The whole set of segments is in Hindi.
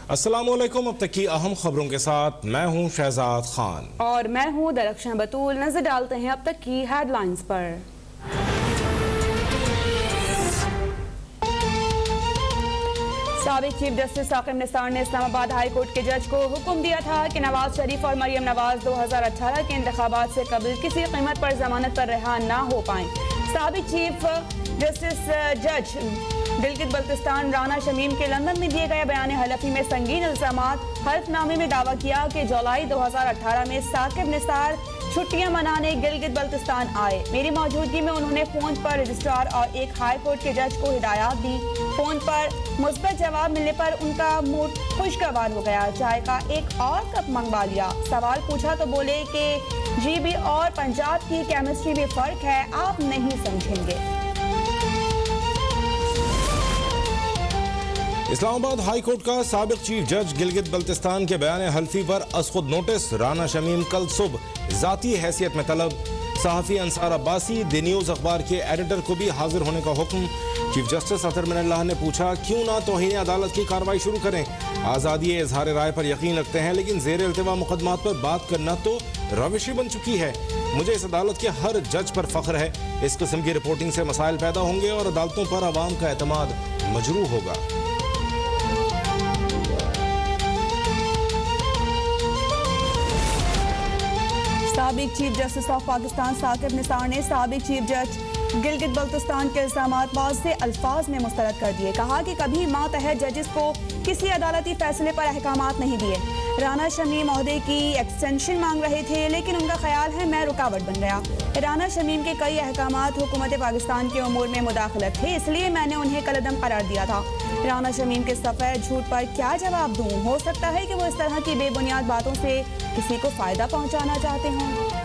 अस्सलामुअलैकुम। अब तक की अहम खबरों के साथ मैं हूं शहजाद खान और मैं हूं दरख्शां बतूल। नजर डालते हैं अब तक की हेडलाइंस पर। साबिक चीफ जस्टिस साकिब निसार ने इस्लामाबाद हाई कोर्ट के जज को हुक्म दिया था कि नवाज शरीफ और मरियम नवाज 2018 के इंतखाबात से कबल किसी कीमत पर जमानत पर रिहा ना हो पाएं। साबिक चीफ जस्टिस जज गिलगित बल्तिस्तान राना शमीम के लंदन में दिए गए बयान हलफी में संगीन इल्जामात। हल्फनामे में दावा किया कि जुलाई 2018 में साकिब निसार छुट्टियां मनाने गिलगित बल्तिस्तान आए। मेरी मौजूदगी में उन्होंने फोन पर रजिस्ट्रार और एक हाई कोर्ट के जज को हिदायत दी। फोन पर मुस्बत जवाब मिलने पर उनका मूड खुशगवार हो गया। चाय का एक और कप मंगवा लिया। सवाल पूछा तो बोले कि जीबी और पंजाब की केमिस्ट्री में फर्क है, आप नहीं समझेंगे। इस्लामाबाद हाई कोर्ट का साबिक चीफ जज गिलगित बल्तिस्तान के बयान हल्फी पर असखुद नोटिस। राना शमीम कल सुबह जाती हैसियत में तलब। सहाफ़ी अंसार अब्बासी द न्यूज़ अखबार के एडिटर को भी हाजिर होने का हुक्म। चीफ जस्टिस अतर मिनल्लाह ने पूछा, क्यों ना तौहीन अदालत की कार्रवाई शुरू करें। आज़ादी इजहार राय पर यकीन रखते हैं, लेकिन ज़ेर इल्तिवा मुकदमात पर बात करना तो रविश बन चुकी है। मुझे इस अदालत के हर जज पर फख्र है। इस किस्म की रिपोर्टिंग से मसाइल पैदा होंगे और अदालतों पर अवाम का एतमाद मजरूह होगा। साबिक chief justice of Pakistan Saqib Nisar ने साबिक चीफ जज गिलगित बल्तिस्तान के इल्जामात वाज़े अल्फाज में मुस्तरद कर दिए। कहा कि कभी मातहत जजेस को किसी अदालती फैसले पर अहकामात नहीं दिए। राना शमीम ओहदे की एक्सटेंशन मांग रहे थे, लेकिन उनका ख्याल है मैं रुकावट बन गया। राना शमीम के कई अहकामात हुकूमत पाकिस्तान के उमूर में मुदाखलत थे, इसलिए मैंने उन्हें कलअदम करार दिया था। राना शमीम के सफ़र झूठ पर क्या जवाब दूं? हो सकता है कि वो इस तरह की बेबुनियाद बातों से किसी को फायदा पहुंचाना चाहते हों।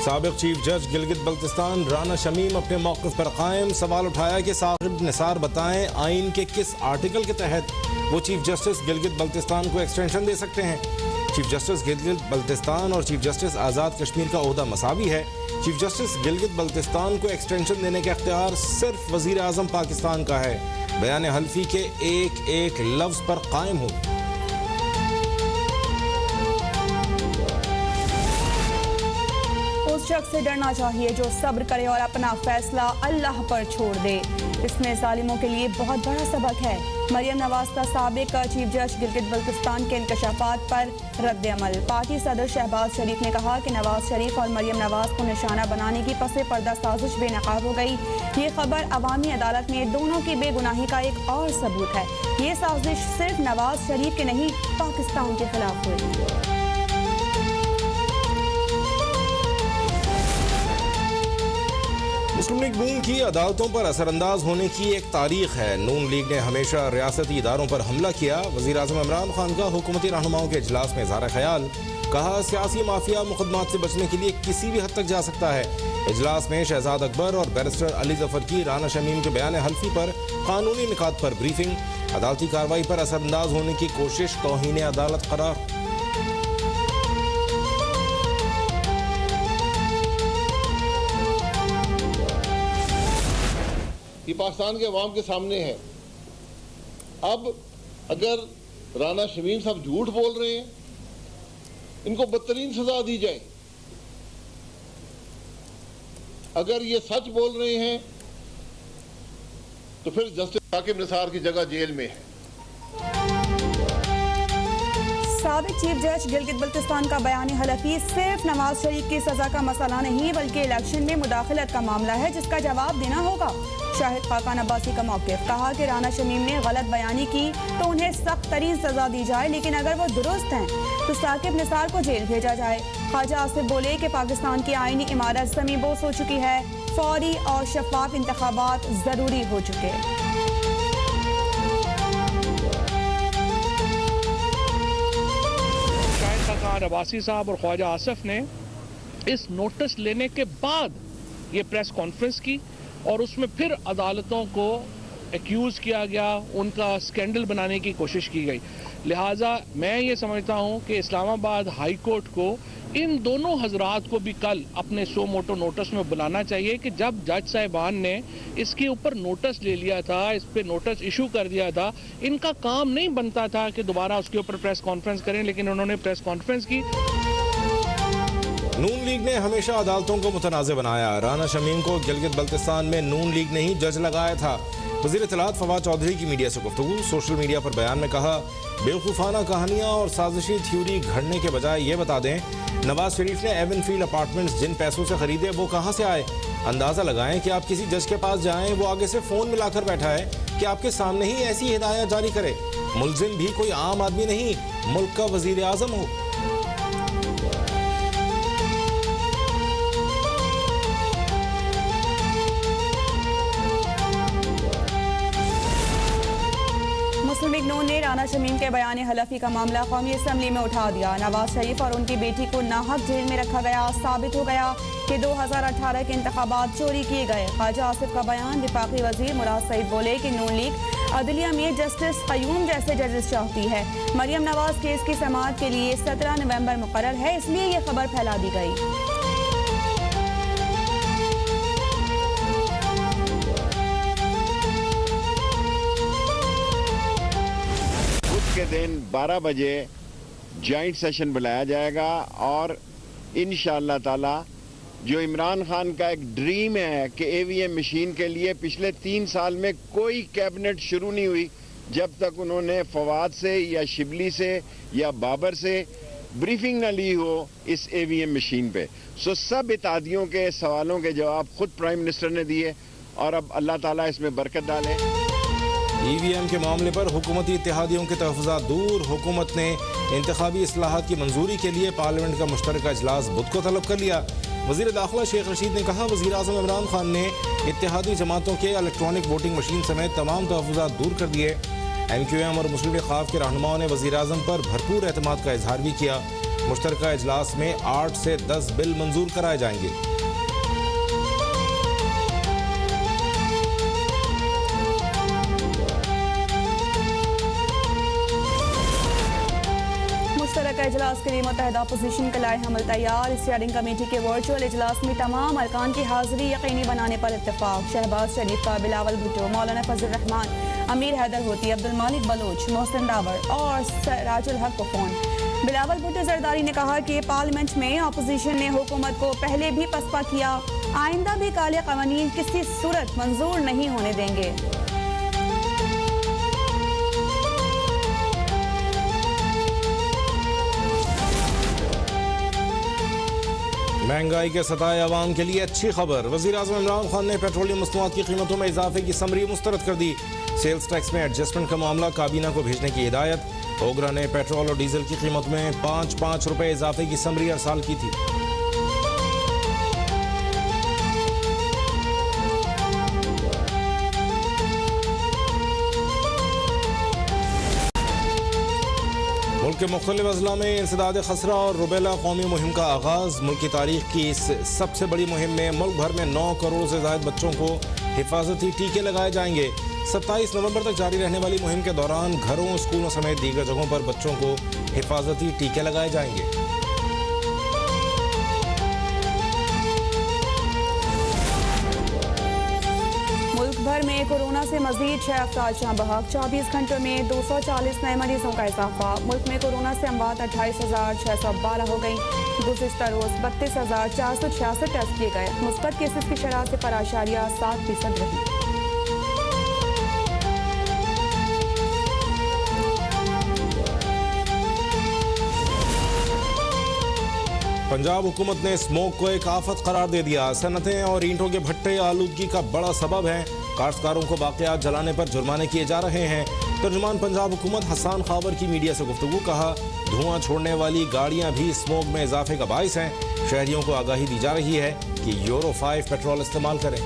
साबिक चीफ जज गिलगित बल्तिस्तान राना शमीम अपने मौक़िफ़ पर कायम। सवाल उठाया कि साकिब निसार बताएं आइन के किस आर्टिकल के तहत वो चीफ जस्टिस गिलगित बल्तिस्तान को एक्सटेंशन दे सकते हैं। चीफ जस्टिस गिलगित बल्तिस्तान और चीफ जस्टिस आज़ाद कश्मीर का ओहदा मसावी है। चीफ जस्टिस गिलगित बल्तिस्तान को एक्सटेंशन देने का इख्तियार सिर्फ वज़ीर आज़म पाकिस्तान का है। बयान हल्फी के एक एक लफ्ज़ पर कायम हो। उस शख्स से डरना चाहिए जो सब्र करे और अपना फैसला अल्लाह पर छोड़ दे। इसमें जालिमों के लिए बहुत बड़ा सबक है। मरियम नवाज का साबिक चीफ जज गिलगित बल्तिस्तान के इंकशाफात पर रद्द अमल। पार्टी सदर शहबाज शरीफ ने कहा कि नवाज शरीफ और मरियम नवाज को निशाना बनाने की पसे पर्दा साजिश बेनकाब हो गई। ये खबर अवामी अदालत में दोनों की बेगुनाही का एक और सबूत है। ये साजिश सिर्फ नवाज शरीफ के नहीं, पाकिस्तान के खिलाफ हुई। मुस्लिम लीग नून की अदालतों पर असरअंदाज होने की एक तारीख है। नून लीग ने हमेशा रियासती इदारों पर हमला किया। वज़ीर आज़म इमरान खान का हुकूमती रहनुमाओं के इजलास में इज़हार ख्याल। कहा, सियासी माफिया मुकदमात से बचने के लिए किसी भी हद तक जा सकता है। इजलास में शहजाद अकबर और बैरिस्टर अली जफर की राना शमीम के बयान हल्फी पर कानूनी निकात पर ब्रीफिंग। अदालती कार्रवाई पर असरअंदाज होने की कोशिश तौहीन अदालत करार। ये पाकिस्तान के अवाम के सामने है। अब अगर राना शमीम साहब झूठ बोल रहे हैं, इनको बदतरीन सजा दी जाए। अगर ये सच बोल रहे हैं तो फिर जस्टिस साकिब निसार की जगह जेल में है। साबिक चीफ जज गिलगित बल्तिस्तान का बयान हलफी सिर्फ नवाज शरीफ की सजा का मसला नहीं, बल्कि इलेक्शन में मुदाखलत का मामला है, जिसका जवाब देना होगा। शाहिद खाकान अब्बासी का मौक़िफ़। कहा कि राना शमीम ने गलत बयानी की तो उन्हें सख्त तरीन सजा दी जाए, लेकिन अगर वो दुरुस्त हैं तो साकिब निसार को जेल भेजा जाए। ख्वाजा आसिफ बोले कि पाकिस्तान की आईनी इमारत ज़मींबोस हो चुकी है। फौरी और शफाफ इंतखाबात ज़रूरी हो चुके। अब्बासी साहब और ख्वाजा आसिफ ने इस नोटिस लेने के बाद ये प्रेस कॉन्फ्रेंस की और उसमें फिर अदालतों को एक्यूज़ किया गया, उनका स्कैंडल बनाने की कोशिश की गई। लिहाजा मैं ये समझता हूँ कि इस्लामाबाद हाई कोर्ट को इन दोनों हजरात को भी कल अपने सो मोटो नोटिस में बुलाना चाहिए कि जब जज साहिबान ने इसके ऊपर नोटिस ले लिया था, इस पे नोटिस इशू कर दिया था, इनका काम नहीं बनता था कि दोबारा उसके ऊपर प्रेस कॉन्फ्रेंस करें, लेकिन उन्होंने प्रेस कॉन्फ्रेंस की। नून लीग ने हमेशा अदालतों को मुतनाज़ बनाया। राना शमीम को गिलगित बल्तिस्तान में नून लीग ने ही जज लगाया था। वज़ीर इत्तलात फवाद चौधरी की मीडिया से गुफ्तगू। सोशल मीडिया पर बयान में कहा, बेवकूफ़ाना कहानियाँ और साजिशी थ्योरी घड़ने के बजाय ये बता दें, नवाज शरीफ ने एवनफील्ड अपार्टमेंट्स जिन पैसों से खरीदे वो कहाँ से आए। अंदाज़ा लगाएं कि आप किसी जज के पास जाएं, वो आगे से फ़ोन मिलाकर बैठा है कि आपके सामने ही ऐसी हिदायत जारी करे। मुल्जिम भी कोई आम आदमी नहीं, मुल्क का वज़ीर आज़म हो। मुस्लिम लीग नून ने राना शमीम के बयान हलफी का मामला कौमी असम्बली में उठा दिया। नवाज शरीफ और उनकी बेटी को नाहक जेल में रखा गया। साबित हो गया कि 2018 के इंतखाबात चोरी किए गए। ख्वाजा आसिफ का बयान। वफाकी वजीर मुराद सईद बोले कि नून लीग अदलिया में जस्टिस कयूम जैसे जजेस चाहती है। मरियम नवाज केस की समाअत के लिए 17 नवंबर मुकर्रर है, इसलिए ये खबर फैला दी गई। के दिन 12 बजे जॉइंट सेशन बुलाया जाएगा और इंशाअल्लाह ताला जो इमरान खान का एक ड्रीम है कि ईवीएम मशीन के लिए पिछले 3 साल में कोई कैबिनेट शुरू नहीं हुई जब तक उन्होंने फवाद से या शिबली से या बाबर से ब्रीफिंग न ली हो इस ईवीएम मशीन पे। सो सब इत्तेहादियों के सवालों के जवाब खुद प्राइम मिनिस्टर ने दिए और अब अल्लाह ताला इसमें बरकत डाले। ईवीएम के मामले पर हुकूमती इत्तेहादियों के तहफ़्फ़ुज़ात दूर। हुकूमत ने इंतखाबी इस्लाहात की मंजूरी के लिए पार्लियामेंट का मुश्तरका इजलास बुध को तलब कर लिया। वज़ीर दाखिला शेख रशीद ने कहा, वज़ीर आज़म इमरान खान ने इत्तेहादी जमातों के इलेक्ट्रॉनिक वोटिंग मशीन समेत तमाम तहफ़्फ़ुज़ात दूर कर दिए। MQM और मुस्लिम लीग ख़ाफ़ के रहनुमाओं ने वज़ीर आज़म पर भरपूर एतमाद का इजहार भी किया। मुश्तरका इजलास में 8 से 10 बिल मंजूर कराए जाएंगे। मुश्तरका इजलास के लिए मुत्तहिदा अपोजिशन का लाए हमल तैयार। स्टीयरिंग कमेटी के वर्चुअल इजलास में तमाम अरकान की हाजिरी यकीनी बनाने पर इत्तेफाक। शहबाज शरीफ का बिलावल भुट्टो, मौलाना फजल रहमान, अमीर हैदर होती, अब्दुल मालिक बलोच, मोहसिन डावर और सराजुल हक को फोन। बिलावल भुट्टो जरदारी ने कहा कि पार्लियामेंट में अपोजिशन ने हुकूमत को पहले भी पसपा किया, आइंदा भी काले कवानीन किसी सूरत मंजूर नहीं होने देंगे। महंगाई के सताए अवाम के लिए अच्छी खबर। वज़ीर आज़म इमरान खान ने पेट्रोलियम मसनूआत की कीमतों में इजाफे की समरी मुस्तरद कर दी। सेल्स टैक्स में एडजस्टमेंट का मामला काबीना को भेजने की हिदायत। ओगरा ने पेट्रोल और डीजल की कीमत में 5-5 रुपए इजाफे की समरी अरसाल की थी। मुल्क के मुख्तलिफ अजला में इंसदाद खसरा और रुबेला कौमी मुहिम का आगाज़। मुल्क की तारीख की इस सबसे बड़ी मुहिम में मुल्क भर में 9 करोड़ से ज़ायद बच्चों को हिफाजती टीके लगाए जाएंगे। 27 नवंबर तक जारी रहने वाली मुहिम के दौरान घरों, स्कूलों समेत दीगर जगहों पर बच्चों को हिफाजती टीके लगाए जाएंगे। मुल्क भर में कोरोना से मजीद 6 अफराद जहां बहक। 24 घंटों में 240 नए मरीजों का इजाफा। मुल्क में कोरोना से अमवात 28,612 हो गई। गुज़िश्ता रोज 32,466 टेस्ट किए गए। मुस्बत केसेस की शरह 0.7% रही। पंजाब हुकूमत ने स्मोक को एक आफत करार दे दिया। सनतें और ईंटों के भट्टे आलूदगी का बड़ा सबब हैं। काश्तकारों को बाक़ियात जलाने पर जुर्माने किए जा रहे हैं। तर्जुमान पंजाब हुकूमत हसन खावर की मीडिया से गुफ्तगू। कहा, धुआं छोड़ने वाली गाड़ियां भी स्मोक में इजाफे का बाइस हैं। शहरियों को आगाही दी जा रही है कि यूरो 5 पेट्रोल इस्तेमाल करें।